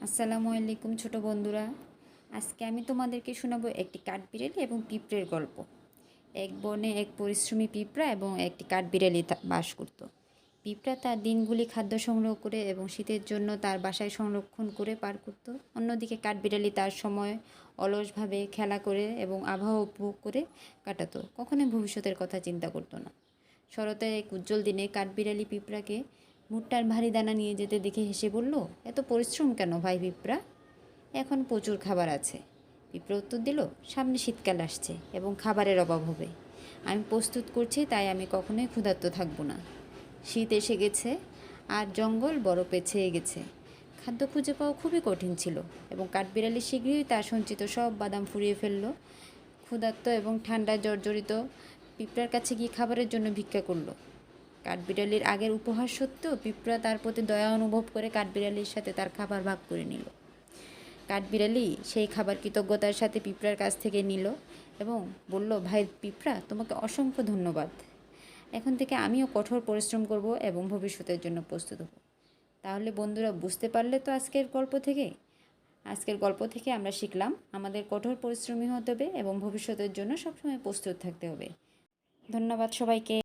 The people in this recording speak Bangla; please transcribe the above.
আসসালামু আলাইকুম ছোট বন্ধুরা। আজকে আমি তোমাদেরকে শোনাবো একটি কাঠবিড়ালি এবং পিঁপড়ের গল্প। এক বনে এক পরিশ্রমী পিঁপড়া এবং একটি কাঠবিড়ালি বাস করত। পিঁপড়া তার দিনগুলি খাদ্য সংগ্রহ করে এবং শীতের জন্য তার বাসায় সংরক্ষণ করে পার করত। অন্যদিকে কাঠবিড়ালি তার সময় অলসভাবে খেলা করে এবং আবহাওয়া উপভোগ করে কাটাতো, কখনোই ভবিষ্যতের কথা চিন্তা করতো না। শরতের এক উজ্জ্বল দিনে কাঠবিড়ালি পিঁপড়াকে ভুট্টার ভারী দানা নিয়ে যেতে দেখে হেসে বলল, এত পরিশ্রম কেন ভাই পিঁপড়া? এখন প্রচুর খাবার আছে। পিঁপড়া উত্তর দিল, সামনে শীতকাল আসছে এবং খাবারের অভাব হবে। আমি প্রস্তুত করছি, তাই আমি কখনোই ক্ষুধার্ত থাকবো না। শীত এসে গেছে আর জঙ্গল বরফে ছেয়ে গেছে। খাদ্য খুঁজে পাওয়া খুবই কঠিন ছিল এবং কাঠবিড়ালি শীঘ্রই তার সঞ্চিত সব বাদাম ফুরিয়ে ফেলল। ক্ষুধার্ত এবং ঠান্ডায় জর্জরিত পিঁপড়ার কাছে গিয়ে খাবারের জন্য ভিক্ষা করলো। কাঠবিড়ালির আগের উপহার সত্ত্বেও পিঁপড়া তার প্রতি দয়া অনুভব করে কাঠবিড়ালির সাথে তার খাবার ভাগ করে নিল। কাঠবিড়ালি সেই খাবার কৃতজ্ঞতার সাথে পিঁপড়ার কাছ থেকে নিল এবং বলল, ভাই পিঁপড়া, তোমাকে অসংখ্য ধন্যবাদ। এখন থেকে আমিও কঠোর পরিশ্রম করব এবং ভবিষ্যতের জন্য প্রস্তুত হব। তাহলে বন্ধুরা, বুঝতে পারলে তো আজকের গল্প থেকে আমরা শিখলাম আমাদের কঠোর পরিশ্রমী হতে হবে এবং ভবিষ্যতের জন্য সবসময় প্রস্তুত থাকতে হবে। ধন্যবাদ সবাইকে।